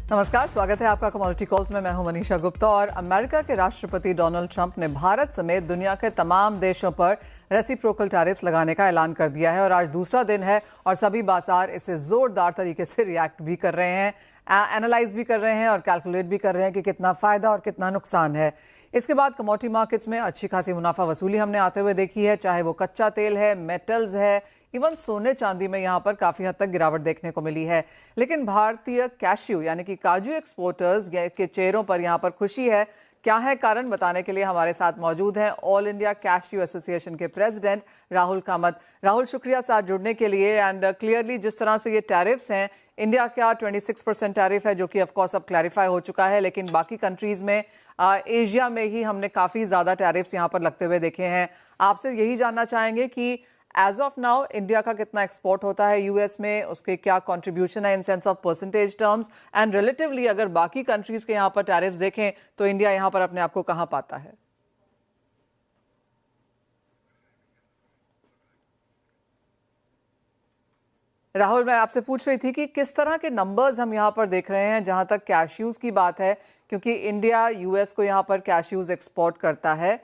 नमस्कार, स्वागत है आपका कमोडिटी कॉल्स में। मैं हूं मनीषा गुप्ता। और अमेरिका के राष्ट्रपति डोनाल्ड ट्रंप ने भारत समेत दुनिया के तमाम देशों पर रेसिप्रोकल टैरिफ्स लगाने का ऐलान कर दिया है और आज दूसरा दिन है और सभी बाजार इसे जोरदार तरीके से रिएक्ट भी कर रहे हैं, एनालाइज भी कर रहे हैं और कैलकुलेट भी कर रहे हैं कि कितना फायदा और कितना नुकसान है। इसके बाद कमोडिटी मार्केट्स में अच्छी खासी मुनाफा वसूली हमने आते हुए देखी है, चाहे वो कच्चा तेल है, मेटल्स है, इवन सोने चांदी में यहाँ पर काफी हद तक गिरावट देखने को मिली है। लेकिन भारतीय कैश्यू यानी कि काजू एक्सपोर्टर्स के चेहरों पर यहाँ पर खुशी है। क्या है कारण, बताने के लिए हमारे साथ मौजूद हैं ऑल इंडिया कैश्यू एसोसिएशन के प्रेसिडेंट राहुल कामत। राहुल, शुक्रिया साथ जुड़ने के लिए। एंड क्लियरली जिस तरह से ये टैरिफ्स हैं, इंडिया का 26% टैरिफ है जो कि ऑफकोर्स अब क्लैरिफाई हो चुका है, लेकिन बाकी कंट्रीज में एशिया में ही हमने काफी ज्यादा टैरिफ्स यहाँ पर लगते हुए देखे हैं। आपसे यही जानना चाहेंगे कि एज ऑफ नाउ इंडिया का कितना एक्सपोर्ट होता है यूएस में, उसके क्या कंट्रीब्यूशन है in sense of percentage terms, and relatively अगर बाकी कंट्रीज के यहाँ पर टैरिफ्स देखें तो इंडिया यहाँ पर अपने आप को कहाँ पाता है? राहुल, मैं आपसे पूछ रही थी कि किस तरह के नंबर्स हम यहाँ पर देख रहे हैं जहां तक कैश्यूज की बात है, क्योंकि इंडिया यूएस को यहाँ पर कैश्यूज एक्सपोर्ट करता है।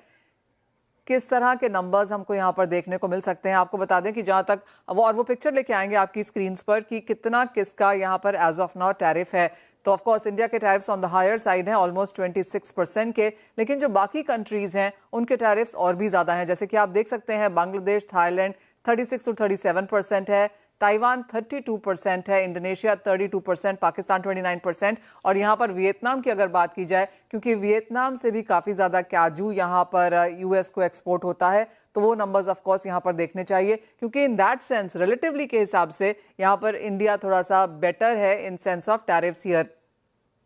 किस तरह के नंबर्स हमको यहाँ पर देखने को मिल सकते हैं? आपको बता दें कि जहां तक वो पिक्चर लेके आएंगे आपकी स्क्रीन पर कि कितना किसका यहाँ पर एज ऑफ नाउ टैरिफ है। तो ऑफ कोर्स इंडिया के tariffs on the higher side हैं, ऑलमोस्ट 26% के, लेकिन जो बाकी कंट्रीज हैं उनके टैरिफ्स और भी ज्यादा हैं। जैसे कि आप देख सकते हैं बांग्लादेश, थाईलैंड 36 to 37% है, ताइवान 32% है, इंडोनेशिया 32%, पाकिस्तान 29%। और यहाँ पर वियतनाम की अगर बात की जाए, क्योंकि वियतनाम से भी काफ़ी ज़्यादा काजू यहाँ पर यूएस को एक्सपोर्ट होता है, तो वो नंबर्स ऑफ कोर्स यहाँ पर देखने चाहिए, क्योंकि इन दैट सेंस रिलेटिवली के हिसाब से यहाँ पर इंडिया थोड़ा सा बेटर है in sense of tariffs here.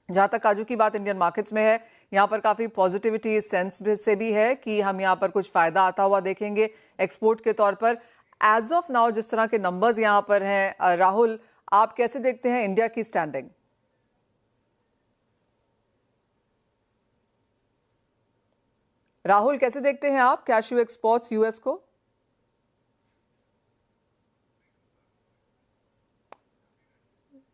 जहाँ तक काजू की बात इंडियन मार्केट्स में है, यहाँ पर काफ़ी पॉजिटिविटी इस सेंस से भी है कि हम यहाँ पर कुछ फ़ायदा आता हुआ देखेंगे एक्सपोर्ट के तौर पर। एज ऑफ नाउ जिस तरह के नंबर्स यहाँ पर हैं, राहुल, आप कैसे देखते हैं इंडिया की स्टैंडिंग? राहुल, कैसे देखते हैं आप कैश्यू एक्सपोर्ट्स यूएस को?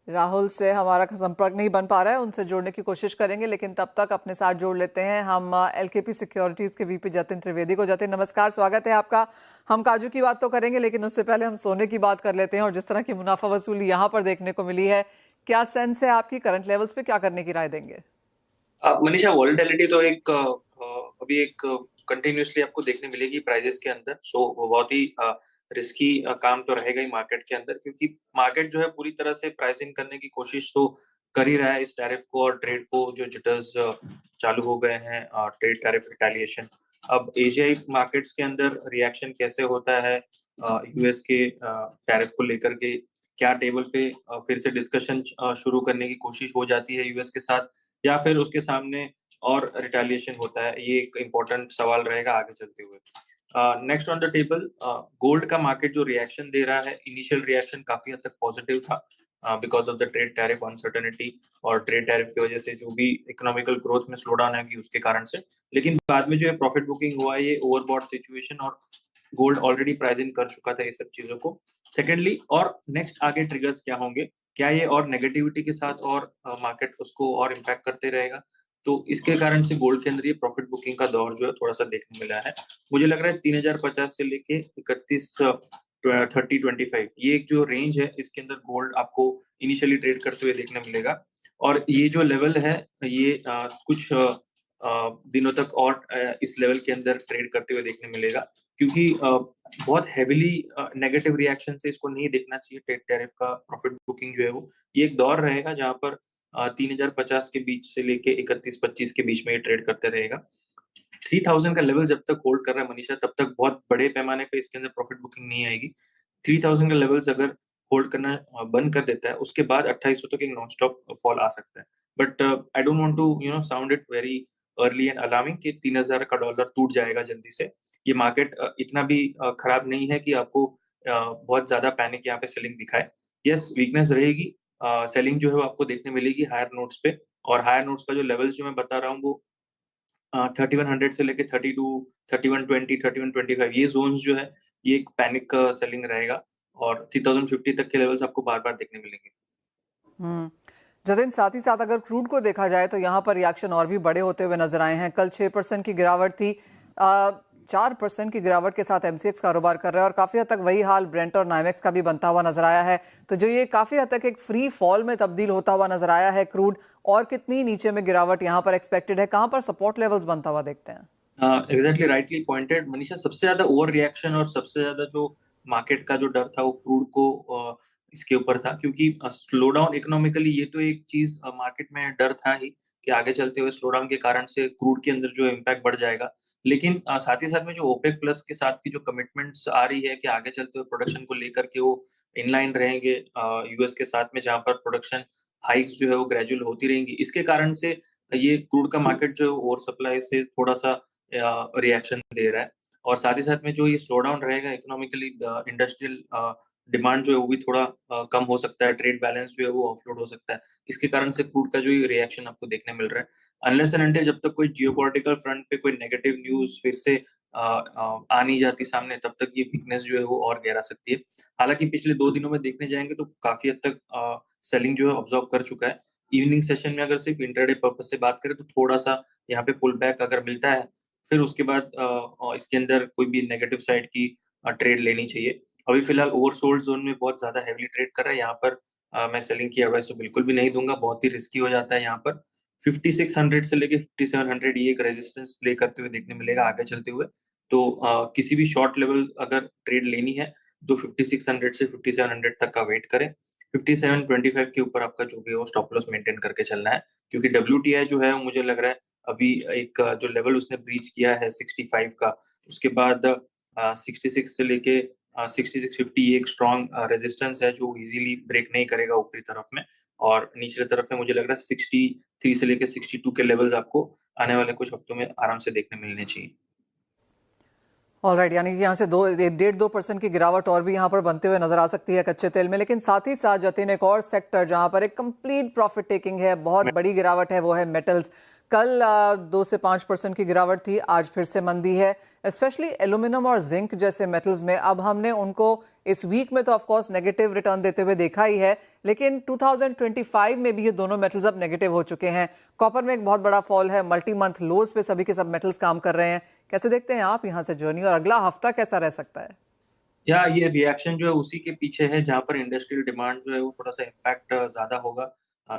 राहुल से हमारा संपर्क नहीं बन पा रहा है, उनसे जोड़ने की कोशिश करेंगे, लेकिन तब तक अपने साथ जोड़ लेते हैं हम एलकेपी सिक्योरिटीज के वीपी जतिन त्रिवेदी को। जतिन, नमस्कार, स्वागत है आपका। हम काजू की बात तो करेंगे, लेकिन उससे पहले हम सोने की बात कर लेते हैं। और जिस तरह की मुनाफा वसूली यहाँ पर देखने को मिली है, क्या सेंस है आपकी करंट लेवल्स पे, क्या करने की राय देंगे? मनीषा, वॉलेटिलिटी तो अभी एक कंटिन्यूअसली आपको देखने मिलेगी प्राइजेस के अंदर। वो बहुत ही रिस्की काम तो रहेगा ही मार्केट के अंदर, क्योंकि मार्केट जो है पूरी तरह से प्राइसिंग करने की कोशिश तो कर ही रहा है इस टैरिफ को और ट्रेड को, जो जिटर्स चालू हो गए हैं, ट्रेड टैरिफ रिटेलिएशन। अब एशियाई मार्केट्स के अंदर रिएक्शन कैसे होता है यूएस के टैरिफ को लेकर के, क्या टेबल पे फिर से डिस्कशन शुरू करने की कोशिश हो जाती है यूएस के साथ, या फिर उसके सामने और रिटेलिएशन होता है, ये एक इम्पोर्टेंट सवाल रहेगा आगे चलते हुए। Next on the table, gold का मार्केट जो रिएक्शन दे रहा है, इनिशियल रिएक्शन काफी हद तक पॉजिटिव था because of the trade tariff uncertainty, और ट्रेड टैरिफ की वजह से जो भी इकोनॉमिकल ग्रोथ में स्लो डाउन आएगी उसके कारण से। लेकिन बाद में जो है प्रॉफिट बुकिंग हुआ है, ये ओवरबॉट सिचुएशन, और गोल्ड ऑलरेडी प्राइस इन कर चुका था ये सब चीजों को। सेकेंडली, और नेक्स्ट आगे ट्रिगर्स क्या होंगे, क्या ये और नेगेटिविटी के साथ और मार्केट उसको और इम्पैक्ट करते रहेगा, तो इसके कारण से गोल्ड के अंदर ये प्रॉफिट बुकिंग का दौर जो है थोड़ा सा देखने मिला है। मुझे लग रहा है 3050 से लेके 31 30 25, ये एक जो रेंज है इसके अंदर गोल्ड आपको इनिशियली ट्रेड करते हुए देखने मिलेगा। और ये जो लेवल है, ये कुछ दिनों तक और इस लेवल के अंदर ट्रेड करते हुए देखने मिलेगा, क्योंकि बहुत हेविली नेगेटिव रिएक्शन से इसको नहीं देखना चाहिए। ट्रेड टैरिफ का प्रॉफिट बुकिंग जो है वो, ये एक दौर रहेगा जहाँ पर 3050 के बीच से लेके 31-25 के बीच में ये ट्रेड करते रहेगा। 3000 का लेवल जब तक होल्ड कर रहा है मनीषा, तब तक बहुत बड़े पैमाने पे इसके अंदर प्रॉफिट बुकिंग नहीं आएगी। 3000 का लेवल्स अगर होल्ड करना बंद कर देता है, उसके बाद 2800 तक एक नॉन स्टॉप फॉल आ सकता है। But I don't want to sound it very early and alarming कि 3000 का डॉलर टूट जाएगा जल्दी से। ये मार्केट इतना भी खराब नहीं है कि आपको बहुत ज्यादा पैनिक यहाँ पे सेलिंग दिखाए। यस, वीकनेस रहेगी, सेलिंग जो है वो आपको देखने मिलेगी हायर नोट्स पे, और हायर नोट्स का जो लेवल्स जो मैं बता रहा हूँ वो 3100 से लेके 32, 3120, 3125, ये जोन्स जो है ये एक पैनिक सेलिंग रहेगा, और 3050 तक के लेवल्स आपको बार बार देखने मिलेंगे। जतिन, साथ ही साथ अगर क्रूड को देखा जाए तो यहाँ पर रिएक्शन और भी बड़े होते हुए नजर आए हैं। कल 6% की गिरावट थी, 4% की गिरावट के साथ एमसीएक्स कारोबार कर रहा है और काफी हद तक वही हाल ब्रेंट और नाइमेक्स का भी बनता हुआ नजर आया है। तो जो ये काफी हद तक एक फ्री फॉल में तब्दील होता हुआ नजर आया है क्रूड, और कितनी नीचे में गिरावट यहाँ पर एक्सपेक्टेड है, कहाँ पर सपोर्ट लेवल्स बनता हुआ देखते हैं? Exactly rightly pointed Manisha. सबसे ज्यादा ओवर रिएक्शन और सबसे ज्यादा जो मार्केट का जो डर था वो क्रूड को इसके ऊपर था, क्योंकि स्लो डाउन इकोनॉमिकली ये तो एक चीज मार्केट में डर था ही कि आगे चलते हुए स्लो डाउन के कारण से क्रूड के अंदर जो इम्पैक्ट बढ़ जाएगा। लेकिन साथ ही साथ में जो ओपेक प्लस के साथ की जो कमिटमेंट्स आ रही है कि आगे चलते हुए प्रोडक्शन को लेकर के वो इनलाइन रहेंगे यूएस के साथ में, जहां पर प्रोडक्शन हाइक्स जो है वो ग्रेजुअल होती रहेंगी, इसके कारण से ये क्रूड का मार्केट जो ओवर सप्लाई से थोड़ा सा रिएक्शन दे रहा है। और साथ ही साथ में जो ये स्लो डाउन रहेगा इकोनॉमिकली, इंडस्ट्रियल डिमांड जो है वो भी थोड़ा कम हो सकता है, ट्रेड बैलेंस जो है वो ऑफलोड हो सकता है। इसके कारण से क्रूड का जो ये रिएक्शन आपको देखने मिल रहा है, अनलेस एंड अनटिल जब तक कोई जियोपॉलिटिकल फ्रंट पे कोई नेगेटिव न्यूज फिर से आ नहीं जाती सामने, तब तक ये वीकनेस जो है वो और गहरा सकती है। हालांकि पिछले 2 दिनों में देखने जाएंगे तो काफी हद तक सेलिंग जो है ऑब्जर्व कर चुका है। इवनिंग सेशन में अगर सिर्फ इंटरडे पर्पज से बात करें तो थोड़ा सा यहाँ पे पुल बैक अगर मिलता है, फिर उसके बाद इसके अंदर कोई भी नेगेटिव साइड की ट्रेड लेनी चाहिए। अभी फिलहाल ओवरसोल्ड जोन में बहुत ज्यादा हैवीली ट्रेड कर रहा है, यहाँ पर मैं सेलिंग की एडवाइस तो बिल्कुल भी नहीं दूंगा, बहुत ही रिस्की हो जाता है। यहाँ पर 5600 से लेके 5700 ये एक रेजिस्टेंस प्ले करते हुए देखने मिलेगा आगे चलते हुए। तो किसी भी शॉर्ट लेवल अगर ट्रेड लेनी है तो 5600 से 5700 तक का वेट करें। 5725 के ऊपर आपका जो भी है वो स्टॉप लॉस मेंटेन करके चलना है, क्योंकि डब्ल्यूटीआई जो है मुझे लग रहा है अभी एक जो लेवल उसने ब्रीच किया है 65 का, उसके बाद 66 से लेके 6650 एक स्ट्रॉन्ग रेजिस्टेंस है जो इजीली ब्रेक नहीं करेगा ऊपरी तरफ में। और निचले तरफ में मुझे लग रहा है 63 से लेके 62 के लेवल्स आपको आने वाले कुछ हफ्तों में आराम से देखने मिलने चाहिए। ऑलराइट, यानी कि यहाँ से 1.5-2% की गिरावट और भी यहाँ पर बनते हुए नजर आ सकती है कच्चे तेल में। लेकिन साथ ही साथ जतिन, एक और सेक्टर जहाँ पर एक कंप्लीट प्रॉफिट टेकिंग है, बहुत बड़ी गिरावट है, वो है मेटल्स। कल 2 से 5% की गिरावट थी, आज फिर से मंदी है, स्पेशली एल्यूमिनियम और जिंक जैसे मेटल्स में। अब हमने उनको इस वीक में तो ऑफ कोर्स नेगेटिव रिटर्न देते हुए देखा ही है, लेकिन 2025 में भी ये दोनों मेटल्स अब नेगेटिव हो चुके हैं। कॉपर में एक बहुत बड़ा फॉल है, मल्टी मंथ लोज पे सभी के सब मेटल्स काम कर रहे हैं। कैसे देखते हैं आप यहाँ से जर्नी, और अगला हफ्ता कैसा रह सकता है? या ये रिएक्शन जो है उसी के पीछे है, जहाँ पर इंडस्ट्रियल डिमांड जो है वो थोड़ा सा इम्पैक्ट ज्यादा होगा।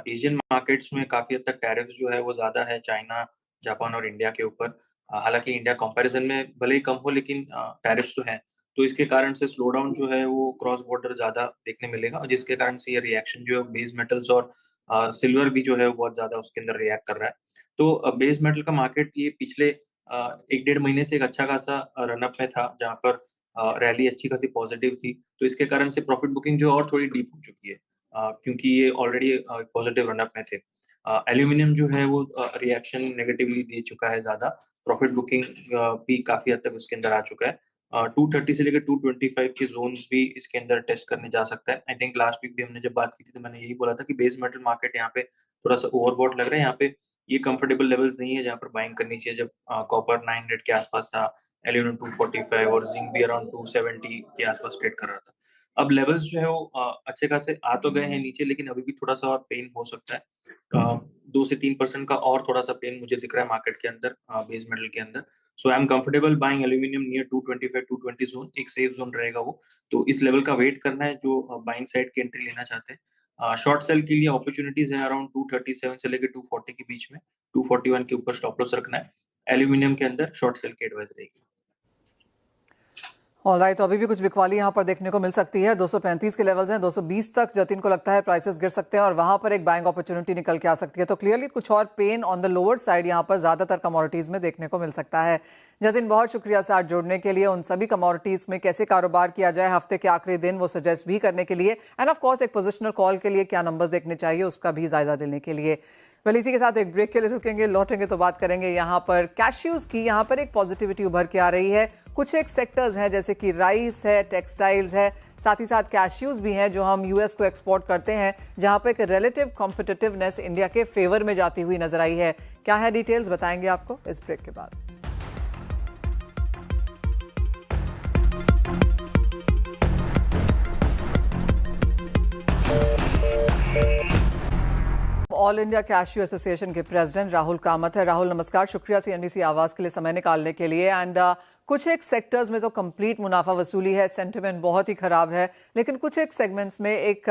एशियन मार्केट्स में काफी हद तक टैरिफ्स जो है वो ज्यादा है चाइना, जापान और इंडिया के ऊपर। हालांकि इंडिया कंपैरिजन में भले ही कम हो, लेकिन टैरिफ्स तो हैं, तो इसके कारण से स्लो डाउन जो है वो क्रॉस बॉर्डर ज्यादा देखने मिलेगा, और जिसके कारण से ये रिएक्शन जो है बेस मेटल्स और सिल्वर भी जो है वो बहुत ज्यादा उसके अंदर रिएक्ट कर रहा है। तो बेस मेटल का मार्केट ये पिछले 1-1.5 महीने से एक अच्छा खासा रनअप में था, जहाँ पर रैली अच्छी खासी पॉजिटिव थी, तो इसके कारण से प्रॉफिट बुकिंग जो और थोड़ी डीप हो चुकी है, क्योंकि ये ऑलरेडी पॉजिटिव रनअप में थे। एल्यूमिनियम जो है वो रिएक्शन नेगेटिवली दे चुका है ज्यादा, प्रॉफिट बुकिंग भी काफी हद तक उसके अंदर आ चुका है। 230 से लेकर 225 के जोन्स भी इसके अंदर टेस्ट करने जा सकता है। आई थिंक लास्ट वीक भी हमने जब बात की थी तो मैंने यही बोला था कि बेस मेटल मार्केट यहाँ पे थोड़ा सा ओवरबॉट लग रहा है, यहाँ पे ये कंफर्टेबल लेवल्स नहीं है जहाँ पर बाइंग करनी चाहिए, जब कॉपर 900 के आसपास था, एल्यूमिनियम 245 और जिंक भी अराउंड 270 के आसपास ट्रेड कर रहा था। अब लेवल्स जो है वो अच्छे खासे आ तो गए हैं नीचे, लेकिन अभी भी थोड़ा सा और पेन हो सकता है। 2 से 3% का और थोड़ा सा पेन मुझे दिख रहा है मार्केट के अंदर, बेस मेटल के अंदर। So I am comfortable buying aluminium near 225-220 zone, एक सेफ जोन रहेगा वो। तो इस लेवल का वेट करना है जो बाइंग साइड की एंट्री लेना चाहते हैं। शॉर्ट सेल के लिए अपॉर्चुनिटीज है अराउंड 237 से लेकर 240 के बीच में, 241 के ऊपर स्टॉप लॉस रखना है। एल्यूमिनियम के अंदर शॉर्ट सेल की एडवाइस रहेगी। ऑलराइट, तो अभी भी कुछ बिकवाली यहाँ पर देखने को मिल सकती है। 235 के लेवल्स हैं, 220 तक जतिन को लगता है प्राइसेस गिर सकते हैं और वहां पर एक बाइंग अपॉर्चुनिटी निकल के आ सकती है। तो क्लियरली कुछ और pain on the lower side यहाँ पर ज्यादातर कमोडिटीज में देखने को मिल सकता है। जतिन, बहुत शुक्रिया साथ जोड़ने के लिए। उन सभी कमोडिटीज में कैसे कारोबार किया जाए हफ्ते के आखिरी दिन, वो सजेस्ट भी करने के लिए, एंड ऑफ कोर्स एक पोजिशनल कॉल के लिए क्या नंबर्स देखने चाहिए उसका भी जायजा लेने के लिए। वेल, इसी के साथ एक ब्रेक के लिए रुकेंगे, लौटेंगे तो बात करेंगे यहाँ पर कैश्यूज की। यहाँ पर एक पॉजिटिविटी उभर के आ रही है। कुछ एक सेक्टर्स हैं जैसे कि राइस है, टेक्सटाइल्स है, साथ ही साथ कैश्यूज भी हैं जो हम यूएस को एक्सपोर्ट करते हैं, जहाँ पर एक रिलेटिव कॉम्पिटिटिवनेस इंडिया के फेवर में जाती हुई नजर आई है। क्या है डिटेल्स, बताएंगे आपको इस ब्रेक के बाद। ऑल इंडिया कैश्यू एसोसिएशन के प्रेसिडेंट राहुल कामत है। राहुल नमस्कार, शुक्रिया सीएनबीसी आवाज के लिए समय निकालने के लिए। एंड कुछ एक सेक्टर्स में तो कंप्लीट मुनाफा वसूली है, सेंटिमेंट बहुत ही खराब है, लेकिन कुछ एक सेगमेंट्स में एक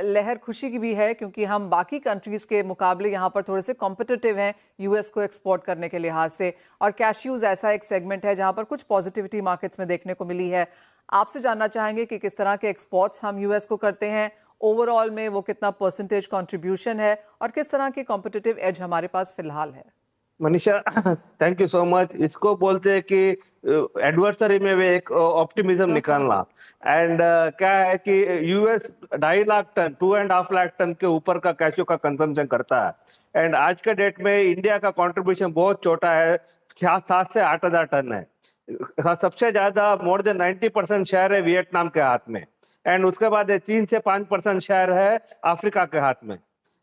लहर खुशी की भी है, क्योंकि हम बाकी कंट्रीज के मुकाबले यहाँ पर थोड़े से कॉम्पिटिटिव हैं यूएस को एक्सपोर्ट करने के लिहाज से। और कैश्यूज ऐसा एक सेगमेंट है जहाँ पर कुछ पॉजिटिविटी मार्केट्स में देखने को मिली है। आपसे जानना चाहेंगे कि किस तरह के एक्सपोर्ट्स हम यूएस को करते हैं, ओवरऑल में वो कितना परसेंटेज कंट्रीब्यूशन है और किस तरह की कॉम्पिटिटिव एज हमारे पास फिलहाल है। Manisha, thank you so much. इसको बोलते हैं कि एडवर्सरी में भी एक ऑप्टिमिज्म निकालना। एंड क्या है कि US 2.5 lakh ton 2.5 lakh ton के ऊपर का कैश्यू का कंजम्पशन करता है। एंड आज के डेट में इंडिया का कंट्रीब्यूशन बहुत छोटा है, 7 से 8 हजार टन है। सबसे ज्यादा मोर देन 90% शेयर है वियतनाम के हाथ में। एंड उसके बाद 3 से 5% शेयर है अफ्रीका के हाथ में।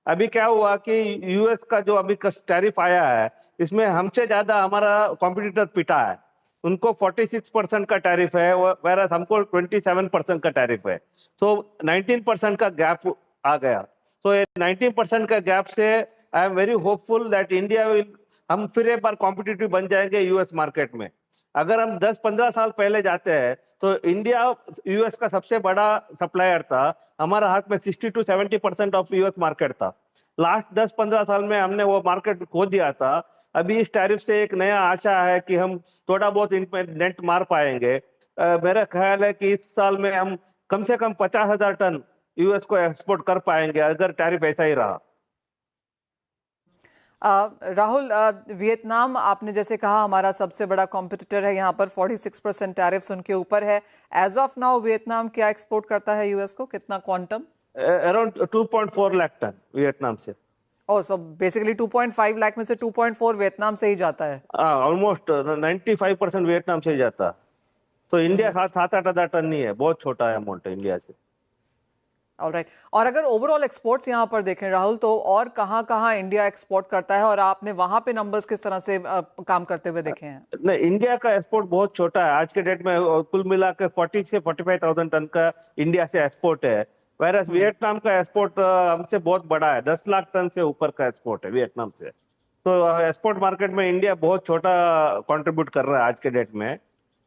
अभी क्या हुआ कि यूएस का जो अभी टैरिफ आया है, इसमें हमसे ज्यादा हमारा कॉम्पिटिटर पिटा है। उनको 46% का टैरिफ है, वैरस हमको 27% का टैरिफ है। तो 19% का गैप आ गया। तो ये 19% का गैप से I am very hopeful that India will, हम फिर एक बार कॉम्पिटिटिव बन जाएंगे यूएस मार्केट में। अगर हम 10-15 साल पहले जाते हैं तो इंडिया यूएस का सबसे बड़ा सप्लायर था। हमारा हाथ में 60 to 70% ऑफ यूएस मार्केट था। लास्ट 10-15 साल में हमने वो मार्केट खो दिया था। अभी इस टैरिफ से एक नया आशा है कि हम थोड़ा बहुत नेट मार पाएंगे। मेरा ख्याल है कि इस साल में हम कम से कम 50,000 टन यूएस को एक्सपोर्ट कर पाएंगे अगर टैरिफ ऐसा ही रहा। राहुल, वियतनाम आपने जैसे कहा हमारा सबसे बड़ा कॉम्पिटिटर है, यहाँ पर 46% टैरिफ्स उनके ऊपर है। एज ऑफ नाउ वियतनाम क्या एक्सपोर्ट करता है यूएस को, कितना quantum? Around 2.4 lakh ton Vietnam से। ओह, सो बेसिकली 2.5 लाख में से 2.4 वियतनाम से ही जाता है। ऑलमोस्ट 95% वियतनाम से ही जाता है। तो इंडिया 7-8 हजार टन नहीं है, बहुत छोटा है अमाउंट है इंडिया से। ऑलराइट। और अगर ओवरऑल एक्सपोर्ट्स यहाँ पर देखें राहुल, तो और कहाँ इंडिया एक्सपोर्ट करता है और आपने वहां पे नंबर्स किस तरह से काम करते हुए देखे हैं? नहीं, इंडिया का एक्सपोर्ट बहुत छोटा है आज के डेट में। कुल मिला के 40 से 45,000 टन का इंडिया से एक्सपोर्ट है। वैरस वियतनाम का एक्सपोर्ट हमसे बहुत बड़ा है, 10 लाख टन से ऊपर का एक्सपोर्ट है वियतनाम से। तो एक्सपोर्ट मार्केट में इंडिया बहुत छोटा कंट्रीब्यूट कर रहा है आज के डेट में।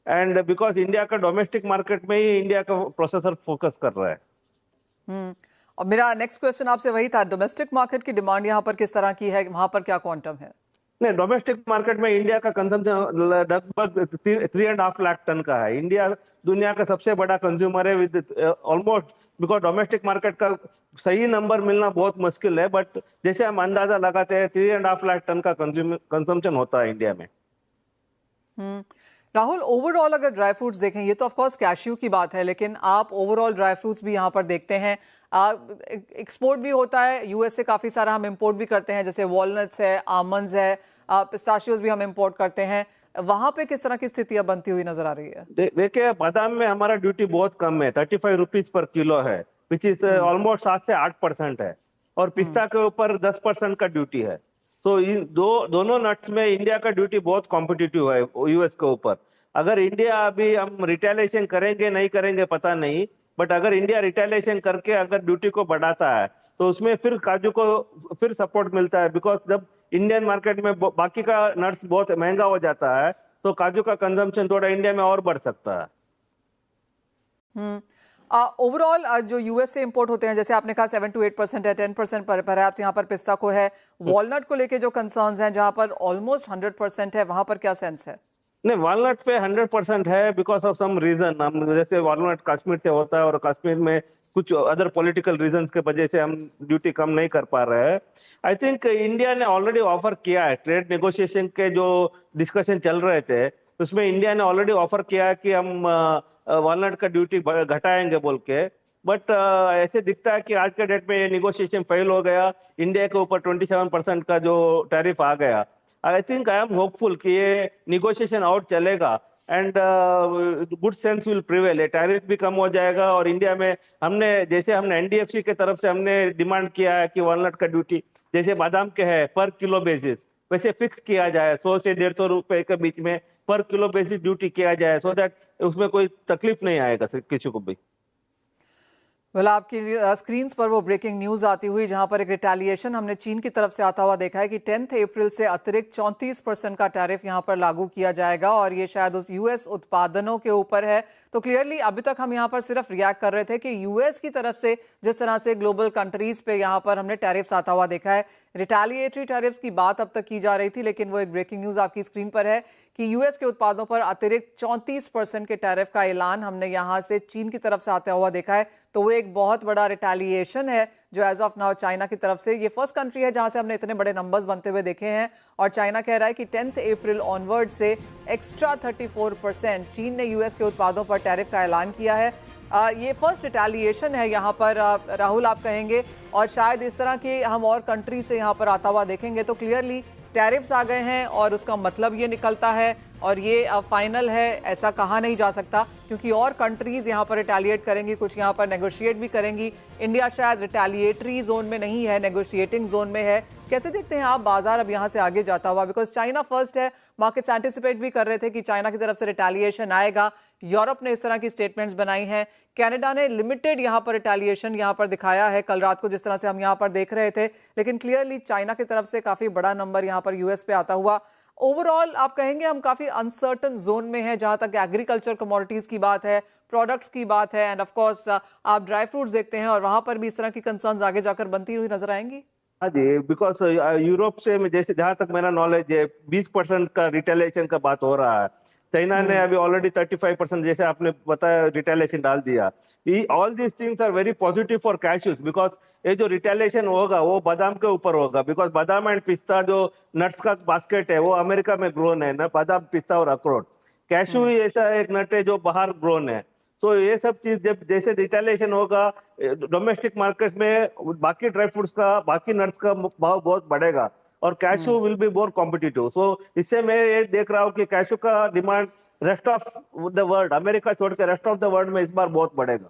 एंड बिकॉज इंडिया का डोमेस्टिक मार्केट में ही इंडिया का प्रोसेसर फोकस कर रहा है। और मेरा नेक्स्ट क्वेश्चन आपसे वही था, डोमेस्टिक मार्केट की डिमांड यहाँ पर किस तरह की है, वहां पर क्या क्वांटम है? नहीं, डोमेस्टिक मार्केट में इंडिया का कंजम्पशन लगभग 3.5 लाख टन का है। इंडिया दुनिया का सबसे बड़ा कंज्यूमर है with almost, because domestic market का सही नंबर मिलना बहुत मुश्किल है, बट जैसे हम अंदाजा लगाते हैं 3.5 लाख टन का कंजम्पशन होता है इंडिया में। राहुल, ओवरऑल अगर ड्राई फ्रूट्स देखें, ये तो ऑफ कोर्स कैश्यू की बात है, लेकिन आप ओवरऑल ड्राई फ्रूट्स भी यहाँ पर देखते हैं, एक्सपोर्ट भी होता है यूएस से, काफ़ी सारा हम इंपोर्ट भी करते हैं, जैसे वॉलनट्स है, आमंड्स है, पिस्ताशियोज भी हम इंपोर्ट करते हैं। वहां पे किस तरह की स्थितियां बनती हुई नजर आ रही है? देखिए, बादाम में हमारा ड्यूटी बहुत कम है, 35 रुपीज पर किलो है, विच इज ऑलमोस्ट 7 से 8% है। और पिस्ता के ऊपर 10% का ड्यूटी है। तो इन दोनों नट्स में इंडिया का ड्यूटी बहुत कॉम्पिटिटिव है यूएस के ऊपर। अगर इंडिया अभी हम रिटेलिएशन करेंगे नहीं करेंगे पता नहीं, बट अगर इंडिया रिटेलिएशन करके अगर ड्यूटी को बढ़ाता है तो उसमें फिर काजू को फिर सपोर्ट मिलता है। बिकॉज जब इंडियन मार्केट में बाकी का नट्स बहुत महंगा हो जाता है तो काजू का कंजम्पशन थोड़ा इंडिया में और बढ़ सकता है। ओवरऑल जो यूएस से इंपोर्ट होते हैं, जैसे आपने कहा 7 to 8% है, 10% पर यहाँ पर पिस्ता को है, वॉलनट को लेके जो कंसर्न्स हैं जहां पर ऑलमोस्ट 100% है, वहां पर क्या सेंस है? नहीं, वॉलनट पे 100% है बिकॉज ऑफ सम रीजन। हम जैसे वॉलनट कश्मीर से होता है और कश्मीर में कुछ अदर पॉलिटिकल रीजंस के वजह से हम ड्यूटी कम नहीं कर पा रहे हैं। आई थिंक इंडिया ने ऑलरेडी ऑफर किया है, ट्रेड नेगोशिएशन के जो डिस्कशन चल रहे थे उसमें इंडिया ने ऑलरेडी ऑफर किया है कि हम वॉलनट का ड्यूटी घटाएंगे बोल के। बट ऐसे दिखता है कि आज के डेट में ये निगोशिएशन फेल हो गया, इंडिया के ऊपर 27% का जो टैरिफ आ गया। I think I am hopeful कि ये निगोशिएशन और चलेगा and good sense will prevail. Tariff भी कम हो जाएगा और इंडिया में हमने एनडीएफसी के तरफ से हमने डिमांड किया है कि वॉलनट का ड्यूटी जैसे बादाम के है पर किलो बेसिस वैसे फिक्स किया जाए, 100 से 150 रुपए के बीच में पर किलो बेसिस ड्यूटी किया जाए, सो दैट उसमें कोई तकलीफ नहीं आएगा किसी को भी। आपकी स्क्रीन पर वो ब्रेकिंग न्यूज आती हुई जहां पर एक रिटेलिएशन हमने चीन की तरफ से आता हुआ देखा है कि 10 अप्रैल से अतिरिक्त 34% का टैरिफ यहां पर लागू किया जाएगा और ये शायद उस यूएस उत्पादनों के ऊपर है। तो क्लियरली अभी तक हम यहां पर सिर्फ रिएक्ट कर रहे थे कि यूएस की तरफ से जिस तरह से ग्लोबल कंट्रीज पे यहां पर हमने टैरिफ्स आता हुआ देखा है, रिटेलिएटरी टैरिफ्स की बात अब तक की जा रही थी, लेकिन वो एक ब्रेकिंग न्यूज आपकी स्क्रीन पर है कि यूएस के उत्पादों पर अतिरिक्त 34% के टैरिफ का ऐलान हमने यहां से चीन की तरफ से आता हुआ देखा है। तो वो एक बहुत बड़ा रिटेलिएशन है जो एज ऑफ नाउ चाइना की तरफ से, ये फर्स्ट कंट्री है जहां से हमने इतने बड़े नंबर्स बनते हुए देखे हैं और चाइना कह रहा है कि 10 अप्रैल ऑनवर्ड से एक्स्ट्रा 34% चीन ने यूएस के उत्पादों पर टैरिफ का ऐलान किया है। ये फर्स्ट रिटेलिएशन है यहाँ पर राहुल आप कहेंगे, और शायद इस तरह की हम और कंट्री से यहाँ पर आता हुआ देखेंगे तो क्लियरली टैरिफ्स आ गए हैं और उसका मतलब ये निकलता है और ये फाइनल है, ऐसा कहा नहीं जा सकता क्योंकि और कंट्रीज यहाँ पर रिटेलिएट करेंगी, कुछ यहाँ पर नेगोशिएट भी करेंगी। इंडिया शायद रिटेलिएटरी जोन में नहीं है, नेगोशिएटिंग जोन में है। कैसे देखते हैं आप बाजार अब यहाँ से आगे जाता हुआ, बिकॉज चाइना फर्स्ट है, मार्केट्स एंटिसिपेट भी कर रहे थे कि चाइना की तरफ से रिटेलिएशन आएगा, यूरोप ने इस तरह की स्टेटमेंट्स बनाई हैं, कनाडा ने लिमिटेड यहाँ पर रिटेलिएशन यहाँ पर दिखाया है कल रात को जिस तरह से हम यहाँ पर देख रहे थे, लेकिन क्लियरली चाइना की तरफ से काफी बड़ा नंबर यहाँ पर यूएस पे आता हुआ। ओवरऑल आप कहेंगे हम काफी अनसर्टन जोन में है जहां तक एग्रीकल्चर कमोडिटीज की बात है, प्रोडक्ट्स की बात है, एंड ऑफ कोर्स आप ड्राई फ्रूट्स देखते हैं और वहां पर भी इस तरह की कंसर्न्स आगे जाकर बनती हुई नजर आएंगी। हाँ जी, बिकॉज यूरोप से जैसे जहां तक मेरा नॉलेज है 20% का रिटेलिएशन का बात हो रहा है। चाइना ने अभी ऑलरेडी 35% जैसे आपने बताया रिटेलिएशन डाल दिया। All these things are very positive for cashews, because ये जो रिटेलिएशन होगा वो बादाम के ऊपर होगा, बिकॉज बादाम एंड पिस्ता जो नट्स का बास्केट है वो अमेरिका में ग्रोन है ना, बादाम पिस्ता और अखरोट। कैश्यू ही ऐसा एक नट है जो बाहर ग्रोन है। तो ये सब चीज जब जैसे रिटेलिएशन होगा डोमेस्टिक मार्केट में बाकी ड्राई फ्रूट्स का, बाकी नट्स का भाव बहुत बढ़ेगा और cashew will be more competitive. So इससे मैं ये देख रहा हूँ कि कैशू का demand rest of the world, America छोड़ के रेस्ट ऑफ द वर्ल्ड में इस बार बहुत बढ़ेगा।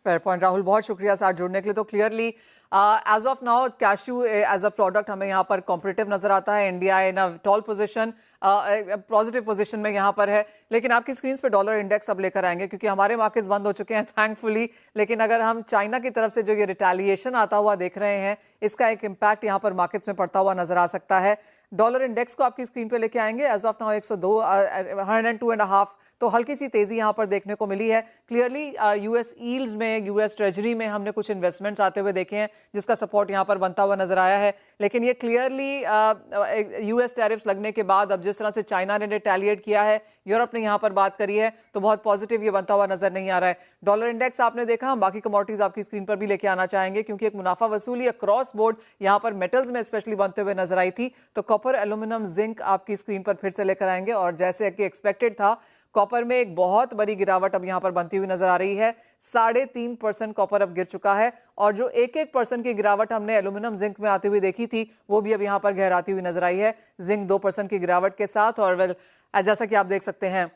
फेयर पॉइंट राहुल, बहुत शुक्रिया साथ जुड़ने के लिए। तो clearly as of now cashew as a product हमें यहाँ पर कॉम्पिटिटिव नजर आता है। India in a tall position, positive position में यहाँ पर है, लेकिन आपकी स्क्रीन पे डॉलर इंडेक्स अब लेकर आएंगे क्योंकि हमारे मार्केट्स बंद हो चुके हैं थैंकफुली, लेकिन अगर हम चाइना की तरफ से जो ये रिटेलिएशन आता हुआ देख रहे हैं इसका एक इम्पैक्ट यहाँ पर मार्केट्स में पड़ता हुआ नजर आ सकता है। डॉलर इंडेक्स को आपकी स्क्रीन पे लेके आएंगे। एज ऑफ नाउ 102.5, तो हल्की सी तेजी यहाँ पर देखने को मिली है। क्लियरली यूएस ईल्ड्स में, यूएस ट्रेजरी में हमने कुछ इन्वेस्टमेंट्स आते हुए देखे हैं जिसका सपोर्ट यहाँ पर बनता हुआ नजर आया है, लेकिन ये क्लियरली यूएस टैरिफ्स लगने के बाद अब जिस तरह से चाइना ने रिटेलिएट किया है, यूरोप ने यहाँ पर बात करी है, तो बहुत पॉजिटिव ये बनता हुआ नजर नहीं आ रहा है। डॉलर इंडेक्स आपने देखा, हम बाकी कमोडिटीज आपकी स्क्रीन पर भी लेके आना चाहेंगे क्योंकि एक मुनाफा वसूली अक्रॉस बोर्ड यहाँ पर मेटल्स में स्पेशली बनते हुए नजर आई थी। तो कॉपर, एल्यूमिनियम, जिंक आपकी स्क्रीन पर फिर से लेकर आएंगे और जैसे कि एक्सपेक्टेड था कॉपर में एक बहुत बड़ी गिरावट अब यहां पर बनती हुई नजर आ रही है। 3.5% कॉपर अब गिर चुका है और जो 1% की गिरावट हमने एल्यूमिनियम जिंक में आती हुई देखी थी वो भी अब यहां पर गहराती हुई नजर आई है, जिंक 2% की गिरावट के साथ। और वेल जैसा कि आप देख सकते हैं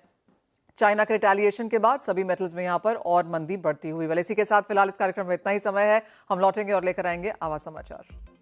चाइना के रिटेलिएशन के बाद सभी मेटल्स में यहां पर और मंदी बढ़ती हुई। वेल इसी के साथ फिलहाल इस कार्यक्रम में इतना ही समय है, हम लौटेंगे और लेकर आएंगे आवाज समाचार।